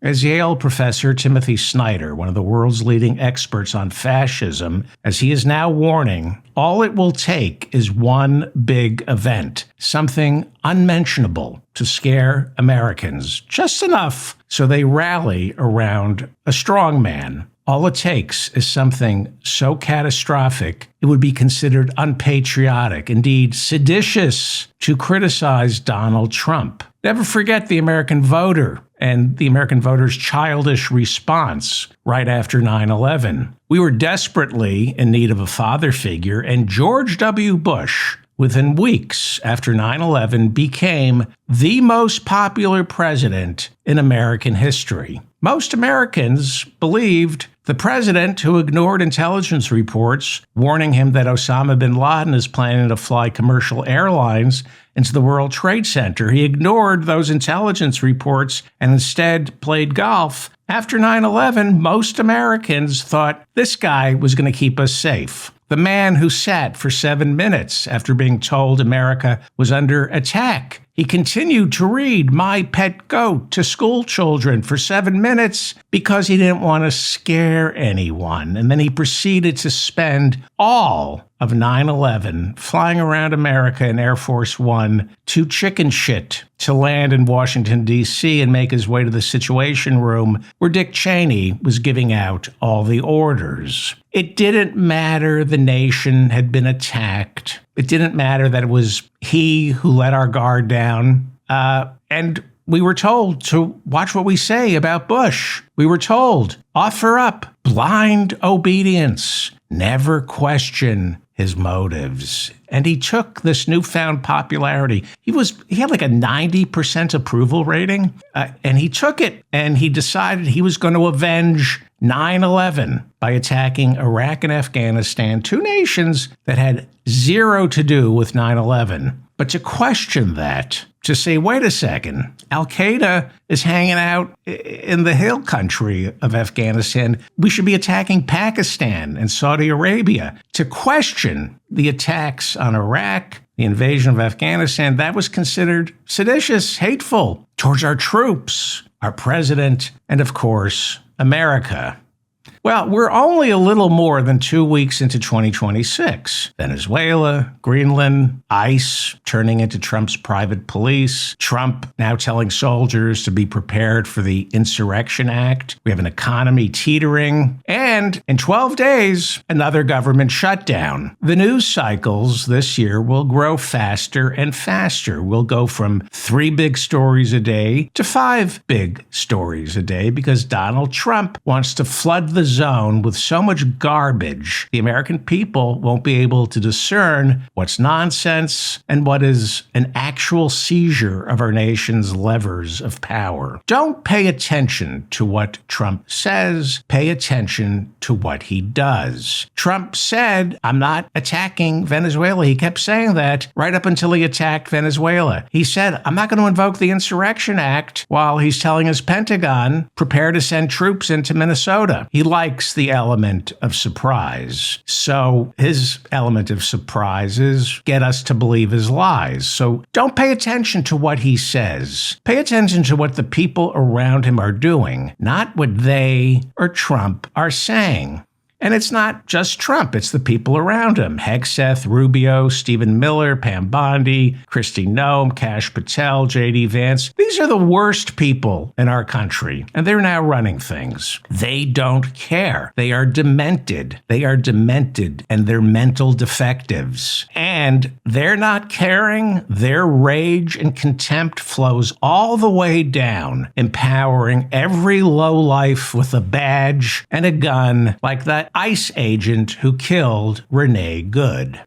As Yale Professor Timothy Snyder, one of the world's leading experts on fascism, as he is now warning, all it will take is one big event, something unmentionable to scare Americans, just enough so they rally around a strong man. All it takes is something so catastrophic, it would be considered unpatriotic, indeed seditious, to criticize Donald Trump. Never forget the American voter and the American voter's childish response right after 9/11. We were desperately in need of a father figure, and George W. Bush, within weeks after 9/11, became the most popular president in American history. Most Americans believed the president, who ignored intelligence reports warning him that Osama bin Laden is planning to fly commercial airlines into the World Trade Center, he ignored those intelligence reports and instead played golf. After 9/11, most Americans thought this guy was going to keep us safe. The man who sat for 7 minutes after being told America was under attack. He continued to read My Pet Goat to school children for 7 minutes because he didn't want to scare anyone. And then he proceeded to spend all of 9/11 flying around America in Air Force One to chicken shit to land in Washington, D.C. and make his way to the Situation Room where Dick Cheney was giving out all the orders. It didn't matter the nation had been attacked. It didn't matter that it was he who let our guard down. And we were told to watch what we say about Bush. We were told, offer up blind obedience, never question his motives. And he took this newfound popularity. He had like a 90% approval rating, and he took it and he decided he was going to avenge 9/11 by attacking Iraq and Afghanistan, two nations that had zero to do with 9/11. But to question that, to say, wait a second, Al-Qaeda is hanging out in the hill country of Afghanistan. We should be attacking Pakistan and Saudi Arabia. To question the attacks on Iraq, the invasion of Afghanistan, that was considered seditious, hateful towards our troops, our president, and of course, America. Well, we're only a little more than 2 weeks into 2026. Venezuela, Greenland, ICE turning into Trump's private police, Trump now telling soldiers to be prepared for the Insurrection Act. We have an economy teetering, and in 12 days, another government shutdown. The news cycles this year will grow faster and faster. We'll go from 3 big stories a day to 5 big stories a day because Donald Trump wants to flood the zone with so much garbage, the American people won't be able to discern what's nonsense and what is an actual seizure of our nation's levers of power. Don't pay attention to what Trump says. Pay attention to what he does. Trump said, I'm not attacking Venezuela. He kept saying that right up until he attacked Venezuela. He said, I'm not going to invoke the Insurrection Act while he's telling his Pentagon, prepare to send troops into Minnesota. He likes the element of surprise. So his element of surprise is get us to believe his lies. So don't pay attention to what he says. Pay attention to what the people around him are doing, not what they or Trump are saying. And it's not just Trump, it's the people around him. Hegseth, Rubio, Stephen Miller, Pam Bondi, Kristi Noem, Kash Patel, J.D. Vance. These are the worst people in our country, and they're now running things. They don't care. They are demented. They are demented, and they're mental defectives. And they're not caring. Their rage and contempt flows all the way down, empowering every lowlife with a badge and a gun like that ICE agent who killed Renee Good.